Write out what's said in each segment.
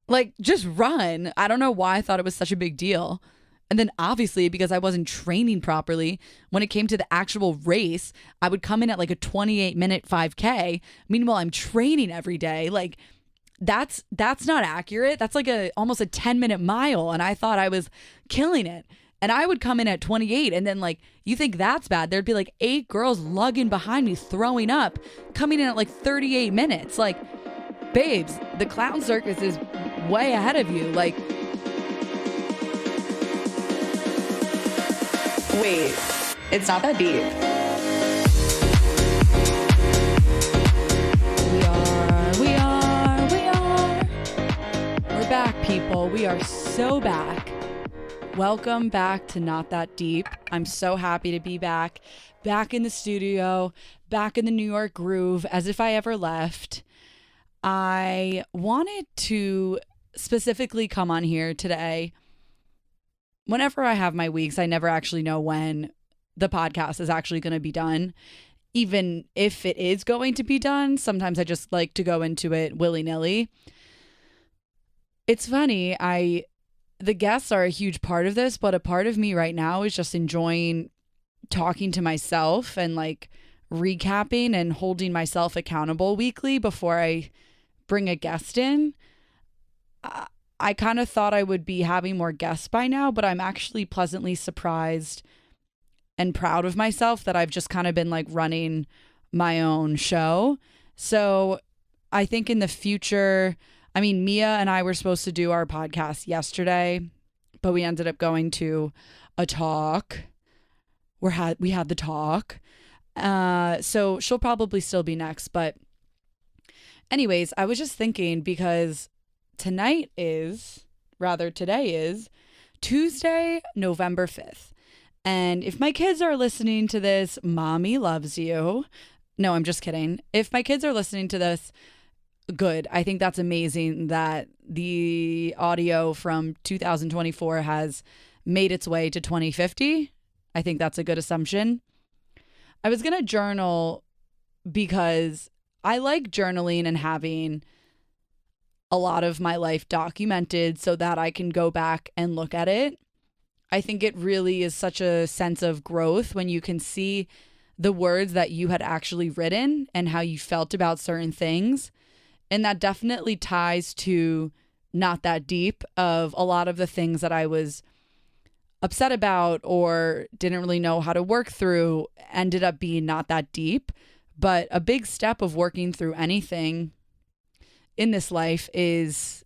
Like, just run. I don't know why I thought it was such a big deal. And then obviously, because I wasn't training properly, when it came to the actual race, I would come in at like a 28-minute 5K. Meanwhile, I'm training every day. Like, that's not accurate. That's like a almost a 10-minute mile. And I thought I was killing it. And I would come in at 28. And then, like, you think that's bad. There'd be like 8 girls lugging behind me, throwing up, coming in at like 38 minutes. Like, babes, the clown circus is way ahead of you. Like, wait, it's not that deep. We're back, people. We are so back. Welcome back to Not That Deep. I'm so happy to be back in the studio, back in the New York groove, as if I ever left. I wanted to specifically come on here today. Whenever I have my weeks, I never actually know when the podcast is actually going to be done. Even if it is going to be done, sometimes I just like to go into it willy-nilly. It's funny, the guests are a huge part of this, but a part of me right now is just enjoying talking to myself and like recapping and holding myself accountable weekly before I bring a guest in. I kind of thought I would be having more guests by now, but I'm actually pleasantly surprised and proud of myself that I've just kind of been like running my own show. So I think in the future, I mean, Mia and I were supposed to do our podcast yesterday, but we ended up going to a talk. We had the talk. So she'll probably still be next. But anyways, I was just thinking because today is Tuesday, November 5th. And if my kids are listening to this, mommy loves you. No, I'm just kidding. If my kids are listening to this, good. I think that's amazing that the audio from 2024 has made its way to 2050. I think that's a good assumption. I was going to journal because I like journaling and having a lot of my life documented so that I can go back and look at it. I think it really is such a sense of growth when you can see the words that you had actually written and how you felt about certain things. And that definitely ties to Not That Deep of a lot of the things that I was upset about or didn't really know how to work through ended up being not that deep. But a big step of working through anything in this life is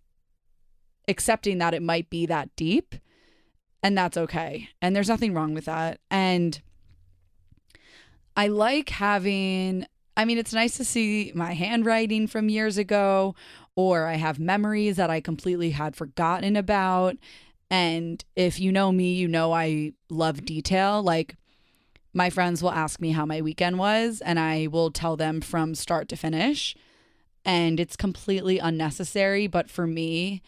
accepting that it might be that deep, and that's okay. And there's nothing wrong with that. And I like it's nice to see my handwriting from years ago, or I have memories that I completely had forgotten about. And if you know me, you know I love detail. Like, my friends will ask me how my weekend was, and I will tell them from start to finish. And it's completely unnecessary. But for me,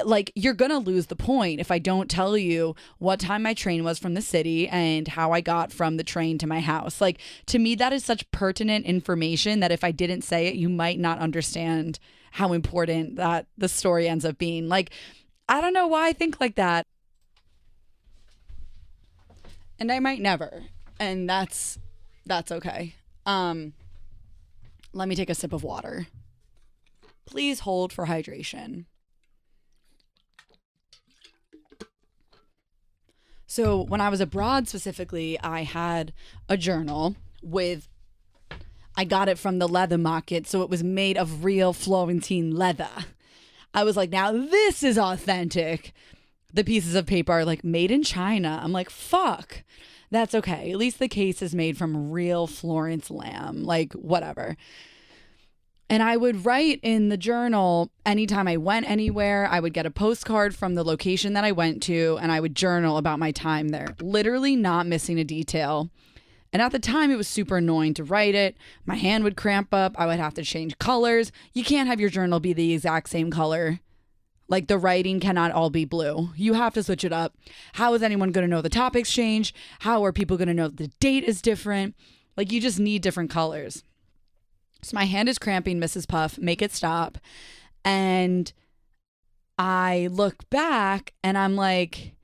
like, you're going to lose the point if I don't tell you what time my train was from the city and how I got from the train to my house. Like, to me, that is such pertinent information that if I didn't say it, you might not understand how important that the story ends up being. Like, I don't know why I think like that. And I might never. And that's okay. Let me take a sip of water. Please hold for hydration. So when I was abroad specifically, I had a journal I got it from the leather market, so it was made of real Florentine leather. I was like, now this is authentic. The pieces of paper are like made in China. I'm like, fuck, that's okay. At least the case is made from real Florence lamb, like whatever. And I would write in the journal anytime I went anywhere. I would get a postcard from the location that I went to, and I would journal about my time there, literally not missing a detail. And at the time, it was super annoying to write it. My hand would cramp up. I would have to change colors. You can't have your journal be the exact same color. Like, the writing cannot all be blue. You have to switch it up. How is anyone going to know the topics change? How are people going to know that the date is different? Like, you just need different colors. So my hand is cramping, Mrs. Puff. Make it stop. And I look back and I'm like,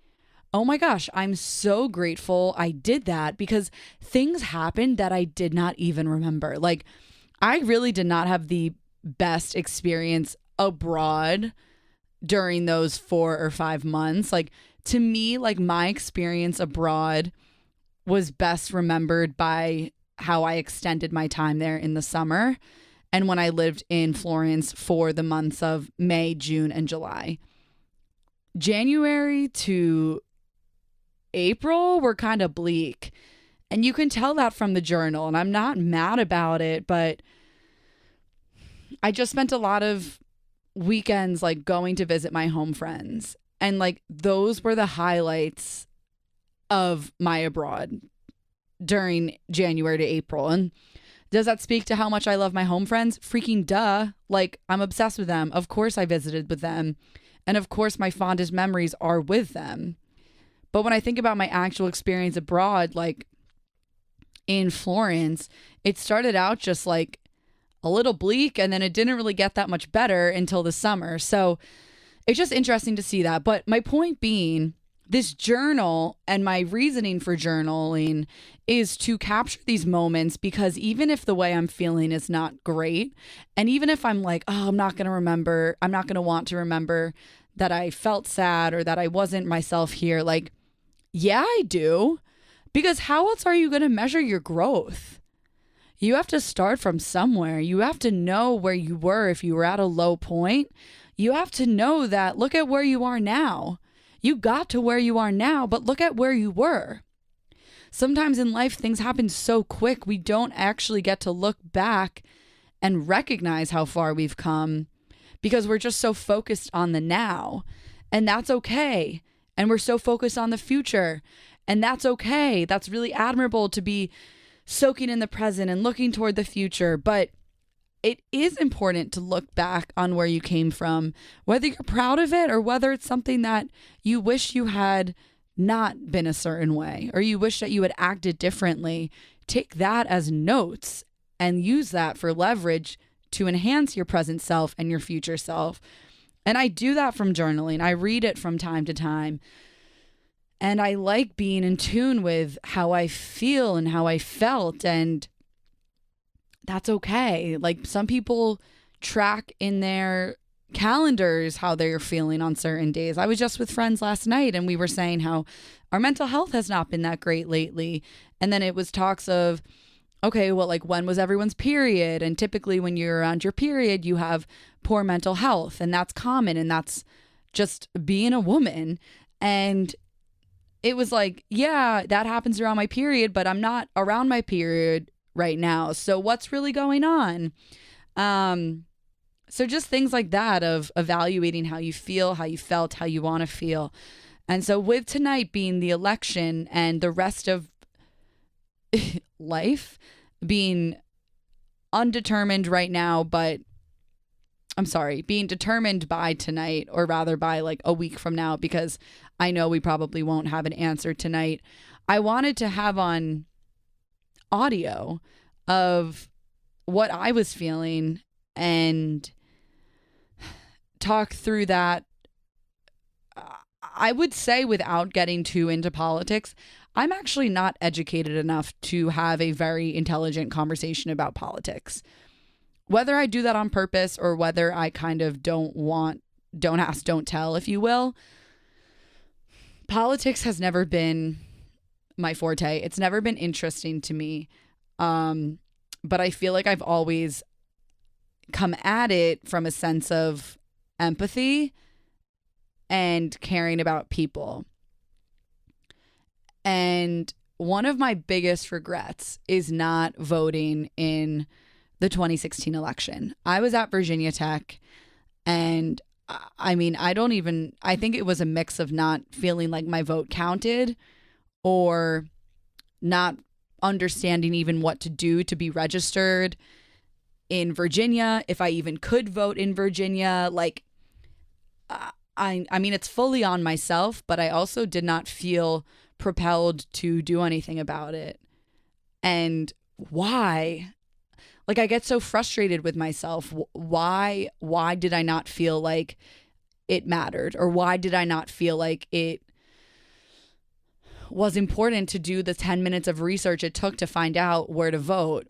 oh my gosh, I'm so grateful I did that because things happened that I did not even remember. Like, I really did not have the best experience abroad during those 4 or 5 months. Like, to me, like, my experience abroad was best remembered by how I extended my time there in the summer and when I lived in Florence for the months of May, June, and July. January to April were kind of bleak. And you can tell that from the journal. And I'm not mad about it, but I just spent a lot of weekends like going to visit my home friends. And like those were the highlights of my abroad during January to April. And does that speak to how much I love my home friends? Freaking duh. Like, I'm obsessed with them. Of course I visited with them. And of course my fondest memories are with them. But when I think about my actual experience abroad, like in Florence, it started out just like a little bleak and then it didn't really get that much better until the summer. So it's just interesting to see that. But my point being, this journal and my reasoning for journaling is to capture these moments because even if the way I'm feeling is not great, and even if I'm like, oh, I'm not going to want to remember that I felt sad or that I wasn't myself here, like, yeah, I do. Because how else are you going to measure your growth? You have to start from somewhere. You have to know where you were if you were at a low point. You have to know that look at where you are now. You got to where you are now, but look at where you were. Sometimes in life, things happen so quick, we don't actually get to look back and recognize how far we've come because we're just so focused on the now. And that's okay. And we're so focused on the future. And that's okay. That's really admirable to be soaking in the present and looking toward the future. But it is important to look back on where you came from, whether you're proud of it or whether it's something that you wish you had not been a certain way or you wish that you had acted differently. Take that as notes and use that for leverage to enhance your present self and your future self. And I do that from journaling. I read it from time to time. And I like being in tune with how I feel and how I felt. And that's okay. Like some people track in their calendars how they're feeling on certain days. I was just with friends last night and we were saying how our mental health has not been that great lately. And then it was talks of, okay, well, like when was everyone's period? And typically when you're around your period, you have poor mental health and that's common and that's just being a woman. And it was like, yeah, that happens around my period, but I'm not around my period right now. So what's really going on? So just things like that of evaluating how you feel, how you felt, how you want to feel. And so with tonight being the election and the rest of life being undetermined right now, but I'm sorry, being determined by tonight, or rather by like a week from now, because I know we probably won't have an answer tonight. I wanted to have on audio of what I was feeling and talk through that. I would say without getting too into politics, I'm actually not educated enough to have a very intelligent conversation about politics. Whether I do that on purpose or whether I kind of don't ask, don't tell, if you will. Politics has never been my forte. It's never been interesting to me. But I feel like I've always come at it from a sense of empathy and caring about people. And one of my biggest regrets is not voting in the 2016 election. I was at Virginia Tech, and I mean, I think it was a mix of not feeling like my vote counted or not understanding even what to do to be registered in Virginia, if I even could vote in Virginia. Like, I mean, it's fully on myself, but I also did not feel propelled to do anything about it. And why? Like, I get so frustrated with myself. Why did I not feel like it mattered, or why did I not feel like it was important to do the 10 minutes of research it took to find out where to vote.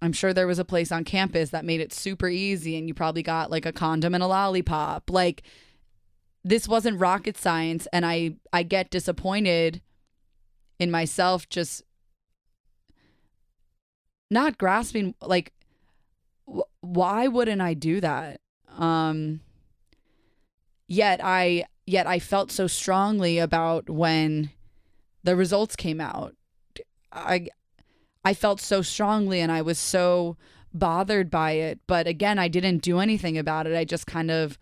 I'm sure there was a place on campus that made it super easy and you probably got like a condom and a lollipop. Like, this wasn't rocket science, and I get disappointed in myself just not grasping, like, why wouldn't I do that? Yet I felt so strongly about when the results came out. I felt so strongly and I was so bothered by it. But again, I didn't do anything about it. I just kind of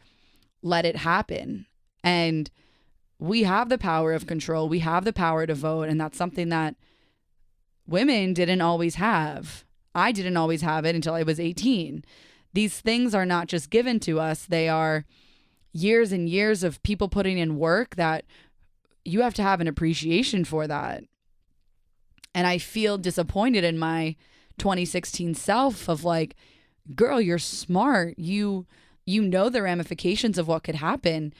let it happen. And we have the power of control. We have the power to vote. And that's something that women didn't always have. I didn't always have it until I was 18. These things are not just given to us. They are years and years of people putting in work that you have to have an appreciation for that. And I feel disappointed in my 2016 self of like, girl, you're smart. You know the ramifications of what could happen.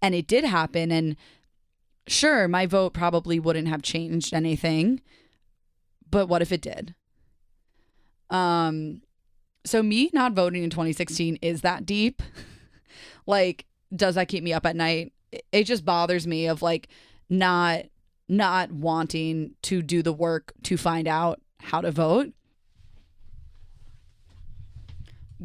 And it did happen. And sure, my vote probably wouldn't have changed anything. But what if it did? So me not voting in 2016, is that deep? Like, does that keep me up at night? It just bothers me of like not wanting to do the work to find out how to vote.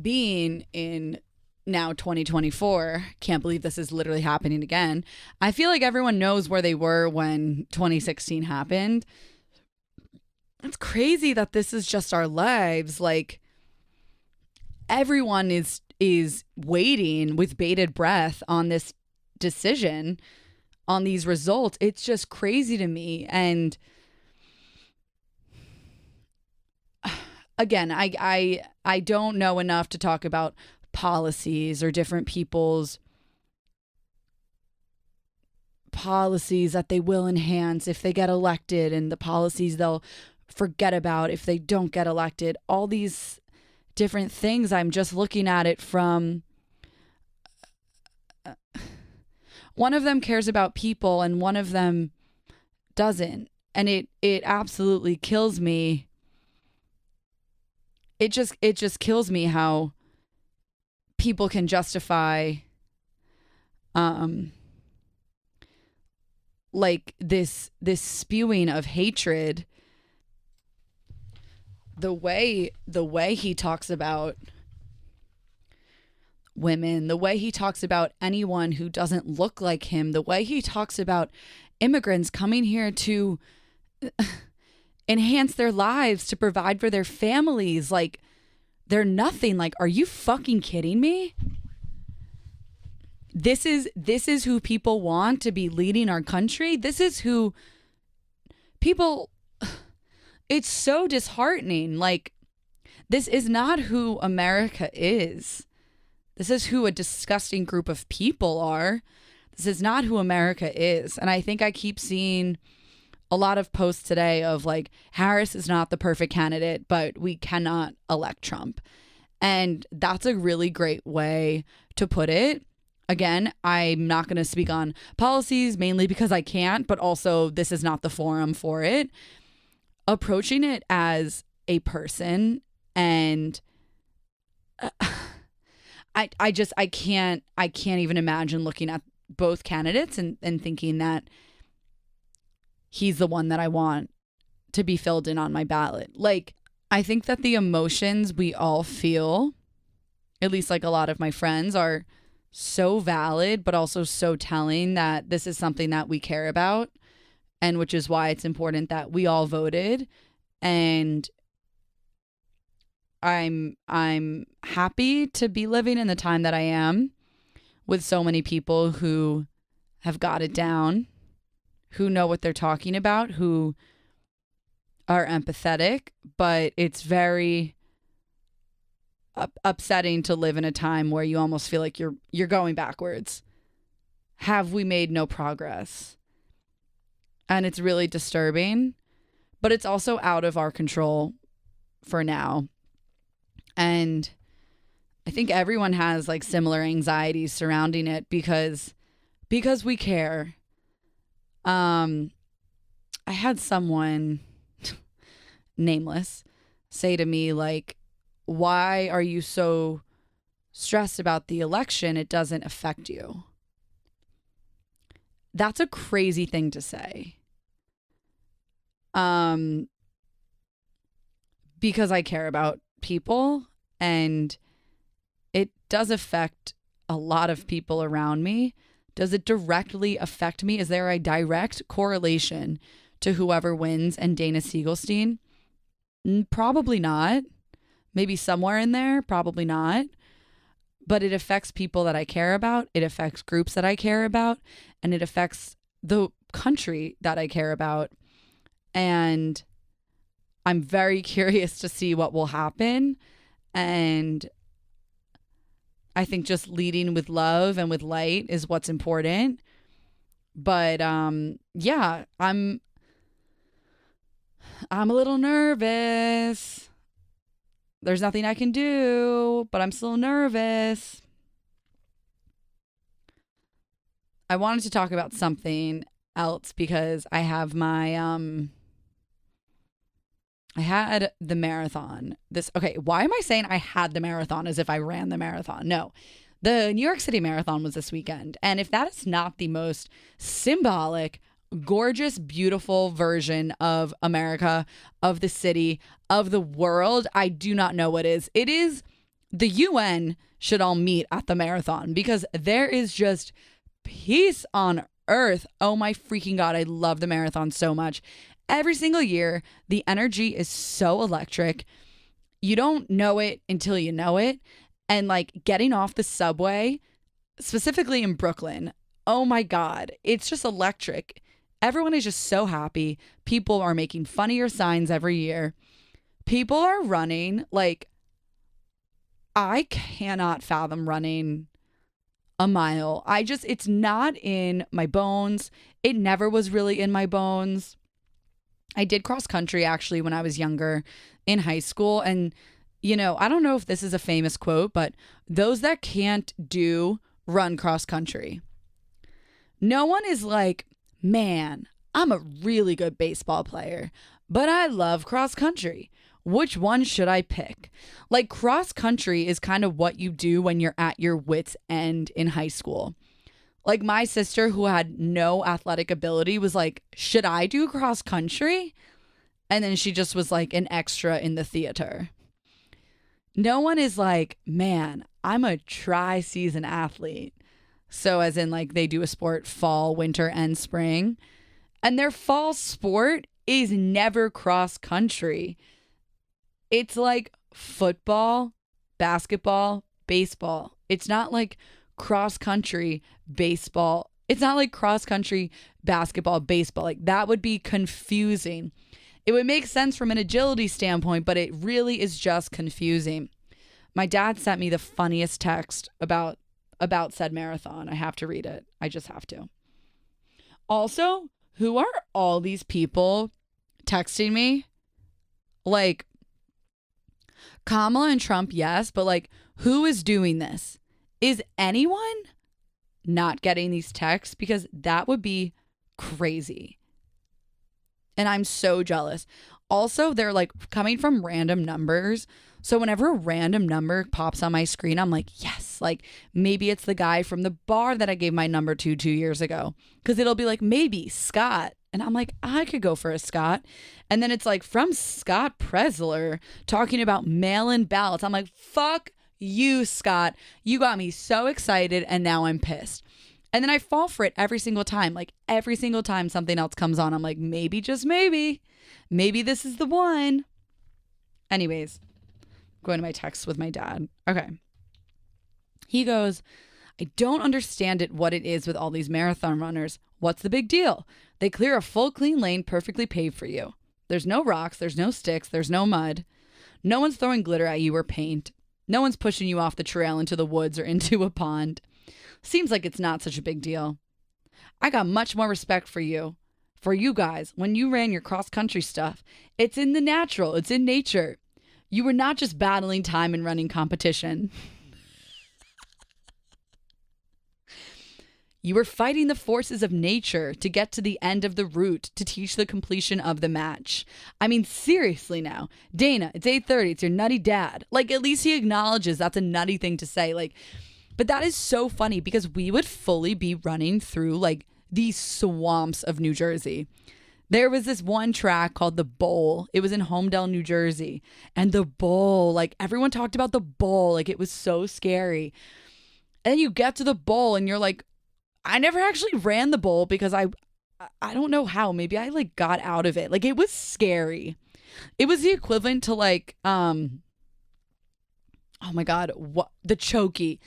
Being in now 2024, can't believe this is literally happening again. I feel like everyone knows where they were when 2016 happened. It's crazy that this is just our lives. Like, everyone is waiting with bated breath on this decision, on these results. It's just crazy to me. And again, I don't know enough to talk about policies or different people's policies that they will enhance if they get elected, and the policies they'll forget about if they don't get elected. All these different things. I'm just looking at it from one of them cares about people and one of them doesn't. And it absolutely kills me. It just kills me how people can justify like this spewing of hatred. The way he talks about women, the way he talks about anyone who doesn't look like him, the way he talks about immigrants coming here to enhance their lives, to provide for their families, like they're nothing. Like, are you fucking kidding me? This is who people want to be leading our country. This is who people. It's so disheartening. Like, this is not who America is. This is who a disgusting group of people are. This is not who America is. And I think I keep seeing a lot of posts today of like, Harris is not the perfect candidate, but we cannot elect Trump. And that's a really great way to put it. Again, I'm not going to speak on policies, mainly because I can't, but also this is not the forum for it. Approaching it as a person, and I can't even imagine looking at both candidates and thinking that he's the one that I want to be filled in on my ballot. Like, I think that the emotions we all feel, at least like a lot of my friends, are so valid, but also so telling that this is something that we care about. And which is why it's important that we all voted. And I'm happy to be living in the time that I am with so many people who have got it down, who know what they're talking about, who are empathetic. But it's very upsetting to live in a time where you almost feel like you're going backwards. Have we made no progress? And it's really disturbing, but it's also out of our control for now. And I think everyone has like similar anxieties surrounding it because we care. I had someone nameless say to me like, why are you so stressed about the election? It doesn't affect you. That's a crazy thing to say. Because I care about people, and it does affect a lot of people around me. Does it directly affect me? Is there a direct correlation to whoever wins and Dana Siegelstein? Probably not. Maybe somewhere in there, probably not. But it affects people that I care about. It affects groups that I care about. And it affects the country that I care about. And I'm very curious to see what will happen. And I think just leading with love and with light is what's important. But yeah, I'm a little nervous. There's nothing I can do, but I'm still nervous. I wanted to talk about something else because I have my I had the marathon. Okay, why am I saying I had the marathon as if I ran the marathon? No. The New York City Marathon was this weekend. And if that is not the most symbolic, gorgeous, beautiful version of America, of the city, of the world, I do not know what is. It is the UN should all meet at the marathon because there is just peace on earth. Oh my freaking God. I love the marathon so much. Every single year, the energy is so electric. You don't know it until you know it. And like getting off the subway, specifically in Brooklyn, oh my God, it's just electric. Everyone is just so happy. People are making funnier signs every year. People are running. Like, I cannot fathom running a mile. It's not in my bones. It never was really in my bones. I did cross country actually when I was younger in high school. And, you know, I don't know if this is a famous quote, but those that can't do run cross country. No one is like, man, I'm a really good baseball player, but I love cross country. Which one should I pick? Like cross country is kind of what you do when you're at your wit's end in high school. Like my sister who had no athletic ability was like, should I do cross country? And then she just was like an extra in the theater. No one is like, man, I'm a tri-season athlete. So as in like they do a sport fall, winter, and spring. And their fall sport is never cross country. It's like football, basketball, baseball. It's not like cross country, baseball. It's not like cross country, basketball, baseball. Like that would be confusing. It would make sense from an agility standpoint, but it really is just confusing. My dad sent me the funniest text about said marathon. I have to read it. I just have to. Also, who are all these people texting me? Like Kamala and Trump, yes, but like who is doing this? Is anyone not getting these texts? Because that would be crazy. And I'm so jealous. Also, they're like coming from random numbers. So whenever a random number pops on my screen, I'm like, yes, like maybe it's the guy from the bar that I gave my number to 2 years ago. Because it'll be like, maybe Scott. And I'm like, I could go for a Scott. And then it's like from Scott Presler talking about mail-in ballots. I'm like, fuck you, Scott. You got me so excited and now I'm pissed. And then I fall for it every single time. Like every single time something else comes on, I'm like, maybe, just maybe this is the one. Anyways, going to my texts with my dad. Okay. He goes, I don't understand it, what it is with all these marathon runners. What's the big deal? They clear a full, clean lane perfectly paved for you. There's no rocks, there's no sticks, there's no mud. No one's throwing glitter at you or paint. No one's pushing you off the trail into the woods or into a pond. Seems like it's not such a big deal. I got much more respect for you guys, when you ran your cross-country stuff. It's in the natural. It's in nature. You were not just battling time and running competition. You were fighting the forces of nature to get to the end of the route to teach the completion of the match. I mean, seriously now. Dana, it's 8:30. It's your nutty dad. Like, at least he acknowledges that's a nutty thing to say. Like, but that is so funny because we would fully be running through like these swamps of New Jersey. There was this one track called the Bowl. It was in Homedale, New Jersey. And the Bowl, like everyone talked about the Bowl. Like it was so scary. And then you get to the Bowl and you're like, I never actually ran the Bowl because I don't know how. Maybe I like got out of it. Like it was scary. It was the equivalent to like, oh my God, what the chokey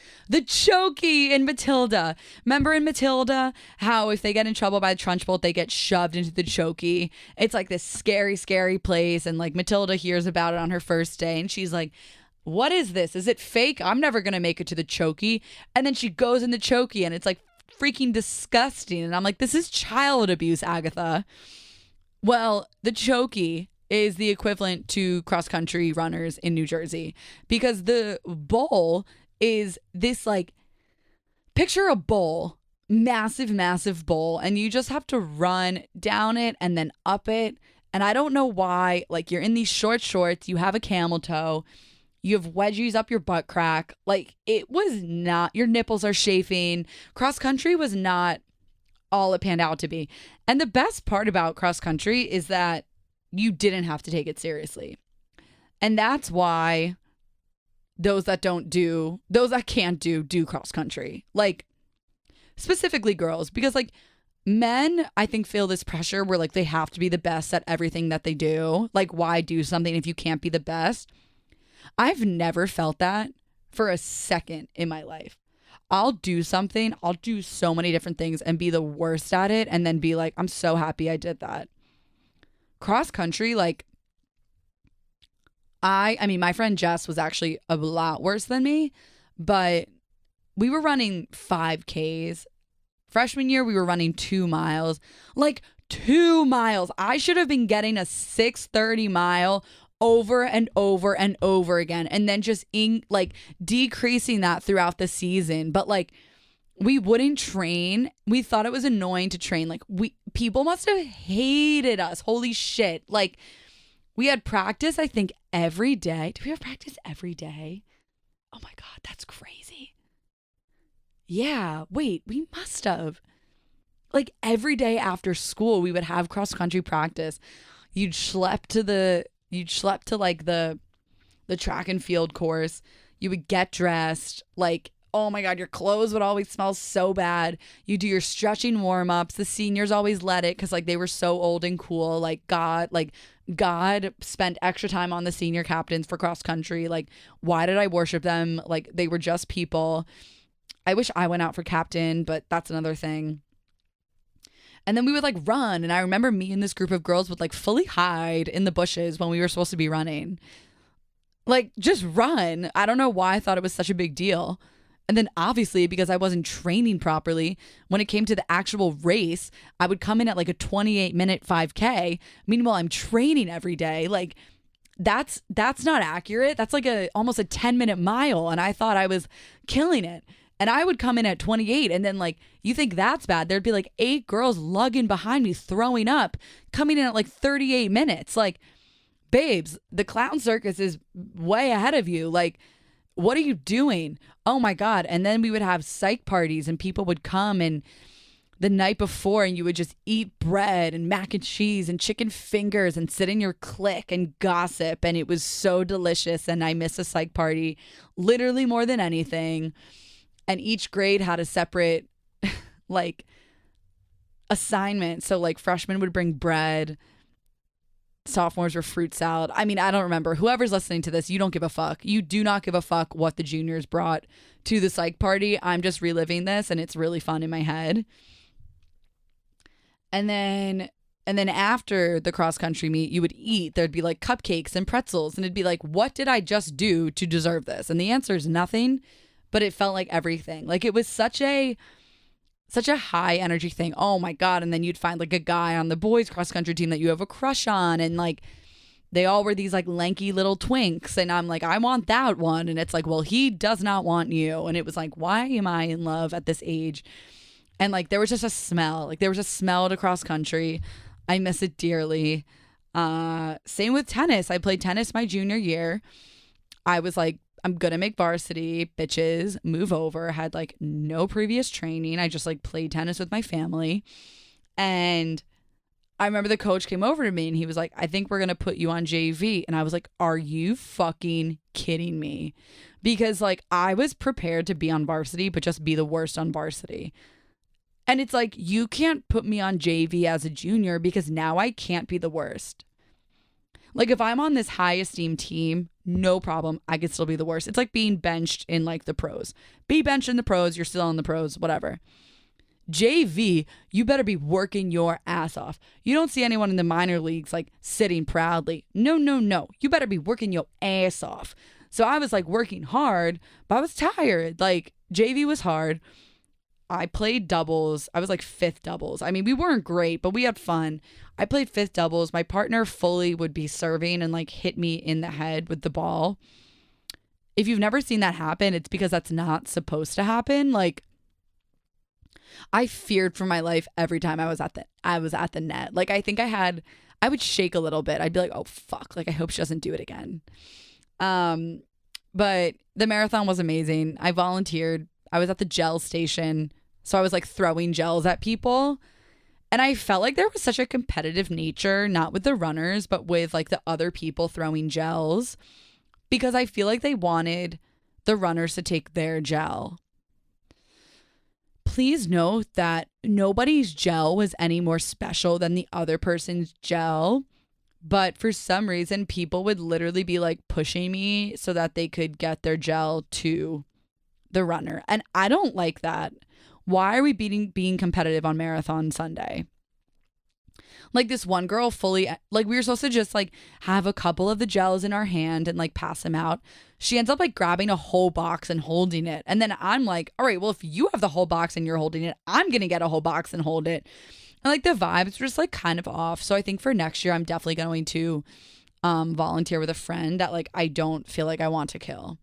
in Matilda. Remember in Matilda how if they get in trouble by the Trunchbull, they get shoved into the chokey? It's like this scary, scary place. And like Matilda hears about it on her first day and she's like, what is this? Is it fake? I'm never going to make it to the chokey. And then she goes in the chokey and it's like freaking disgusting. And I'm like, this is child abuse, Agatha. Well, the chokey is the equivalent to cross-country runners in New Jersey because the bowl is this like, picture a bowl, massive, massive bowl, and you just have to run down it and then up it. And I don't know why, like you're in these short shorts, you have a camel toe, you have wedgies up your butt crack. Like it was not, your nipples are chafing. Cross-country was not all it panned out to be. And the best part about cross-country is that you didn't have to take it seriously. And that's why those that can't do cross country. Like specifically girls, because like men, I think feel this pressure where like they have to be the best at everything that they do. Like why do something if you can't be the best? I've never felt that for a second in my life. I'll do something, I'll do so many different things and be the worst at it and then be like, I'm so happy I did that. Cross country, like I mean, my friend Jess was actually a lot worse than me, but we were running 5Ks. Freshman year, we were running 2 miles, like 2 miles. I should have been getting a 6:30 mile over and over and over again. And then just like decreasing that throughout the season. But like, we wouldn't train. We thought it was annoying to train. Like people must have hated us. Holy shit. Like we had practice, I think every day. Do we have practice every day? Oh my God, that's crazy. Yeah, wait, we must have. Like every day after school, we would have cross country practice. You'd schlep to like the track and field course. You would get dressed, like, oh my God, your clothes would always smell so bad. You do your stretching warm-ups. The seniors always led it because like they were so old and cool. Like God spent extra time on the senior captains for cross country. Like, why did I worship them? Like they were just people. I wish I went out for captain, but that's another thing. And then we would like run. And I remember me and this group of girls would like fully hide in the bushes when we were supposed to be running. Like just run. I don't know why I thought it was such a big deal. And then obviously because I wasn't training properly, when it came to the actual race, I would come in at like a 28-minute 5K. Meanwhile, I'm training every day. Like that's not accurate. That's like almost a 10-minute mile. And I thought I was killing it. And I would come in at 28 and then like, you think that's bad. There'd be like 8 girls lugging behind me, throwing up, coming in at like 38 minutes. Like, babes, the clown circus is way ahead of you. Like, what are you doing? Oh my God. And then we would have psych parties and people would come and the night before and you would just eat bread and mac and cheese and chicken fingers and sit in your clique and gossip. And it was so delicious. And I miss a psych party literally more than anything. And each grade had a separate like assignment. So like freshmen would bring bread. Sophomores were fruit salad. I mean, I don't remember. Whoever's listening to this, you don't give a fuck. You do not give a fuck what the juniors brought to the psych party. I'm just reliving this and it's really fun in my head. And then after the cross country meet, you would eat. There'd be like cupcakes and pretzels and it'd be like, what did I just do to deserve this? And the answer is nothing, but it felt like everything. Like it was such a high energy thing. Oh my God. And then you'd find like a guy on the boys cross country team that you have a crush on. And like, they all were these like lanky little twinks. And I'm like, I want that one. And it's like, well, he does not want you. And it was like, why am I in love at this age? And like there was just a smell. Like there was a smell to cross country. I miss it dearly. Same with tennis. I played tennis my junior year. I was like, I'm gonna make varsity, bitches, move over. Had like no previous training. I just like played tennis with my family. And I remember the coach came over to me and he was like, I think we're gonna put you on JV. And I was like, are you fucking kidding me? Because like I was prepared to be on varsity, but just be the worst on varsity. And it's like, you can't put me on JV as a junior because now I can't be the worst. Like if I'm on this high esteemed team, no problem. I could still be the worst. It's like being benched in like the pros. Be benched in the pros. You're still in the pros, whatever. JV, you better be working your ass off. You don't see anyone in the minor leagues like sitting proudly. No, no, no. You better be working your ass off. So I was like working hard, but I was tired. Like JV was hard. I played doubles. I was like fifth doubles. I mean, we weren't great, but we had fun. I played fifth doubles. My partner fully would be serving and like hit me in the head with the ball. If you've never seen that happen, it's because that's not supposed to happen. Like I feared for my life every time I was at the net. Like I think I would shake a little bit. I'd be like, oh fuck, like I hope she doesn't do it again. But the marathon was amazing. I volunteered. I was at the gel station. So I was like throwing gels at people. And I felt like there was such a competitive nature, not with the runners, but with like the other people throwing gels, because I feel like they wanted the runners to take their gel. Please note that nobody's gel was any more special than the other person's gel. But for some reason, people would literally be like pushing me so that they could get their gel to the runner. And I don't like that. Why are we being competitive on Marathon Sunday? Like this one girl fully, like we were supposed to just like have a couple of the gels in our hand and like pass them out. She ends up like grabbing a whole box and holding it. And then I'm like, all right, well, if you have the whole box and you're holding it, I'm going to get a whole box and hold it. And like the vibes were just like kind of off. So I think for next year, I'm definitely going to volunteer with a friend that like I don't feel like I want to kill.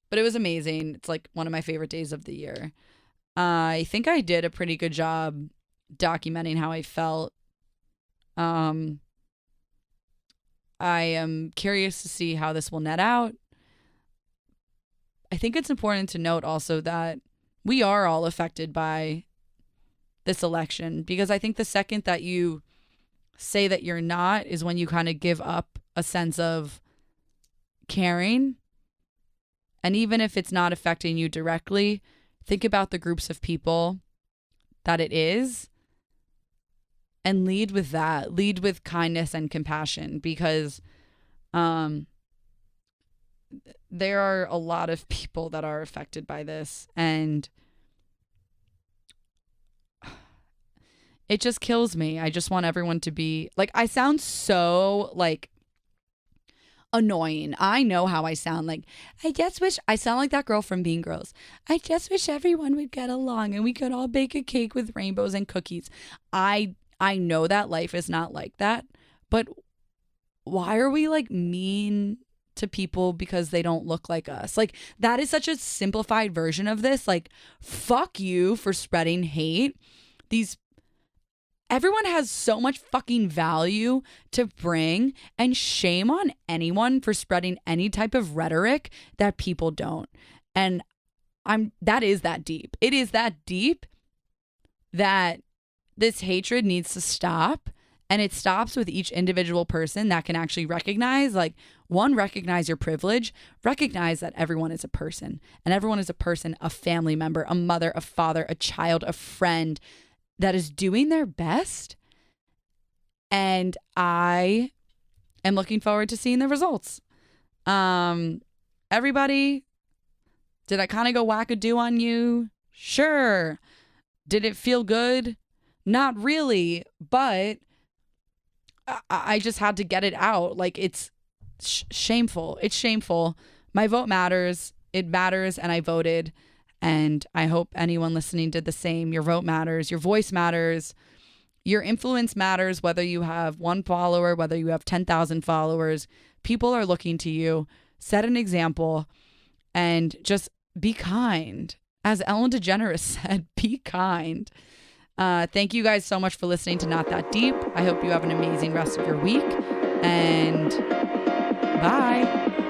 But it was amazing. It's like one of my favorite days of the year. I think I did a pretty good job documenting how I felt. I am curious to see how this will net out. I think it's important to note also that we are all affected by this election, because I think the second that you say that you're not is when you kind of give up a sense of caring. And even if it's not affecting you directly, think about the groups of people that it is and lead with that. Lead with kindness and compassion, because there are a lot of people that are affected by this, and it just kills me. I just want everyone to be like, I sound so like annoying. I know how I sound. Like, I just wish I sound like that girl from Mean Girls. I just wish everyone would get along and we could all bake a cake with rainbows and cookies. I know that life is not like that, but why are we like mean to people because they don't look like us? Like, that is such a simplified version of this. Like, fuck you for spreading hate. Everyone has so much fucking value to bring, and shame on anyone for spreading any type of rhetoric that people don't. And that is that deep. It is that deep that this hatred needs to stop. And it stops with each individual person that can actually recognize, like, one, recognize your privilege, recognize that everyone is a person, and everyone is a person, a family member, a mother, a father, a child, a friend, that is doing their best. And I am looking forward to seeing the results. Everybody, did I kind of go wackadoo on you? Sure. Did it feel good? Not really, but I just had to get it out. Like, it's shameful. It's shameful. My vote matters. It matters, and I voted. And I hope anyone listening did the same. Your vote matters. Your voice matters. Your influence matters, whether you have one follower, whether you have 10,000 followers. People are looking to you. Set an example and just be kind. as Ellen DeGeneres said, be kind. Thank you guys so much for listening to Not That Deep. I hope you have an amazing rest of your week, and bye.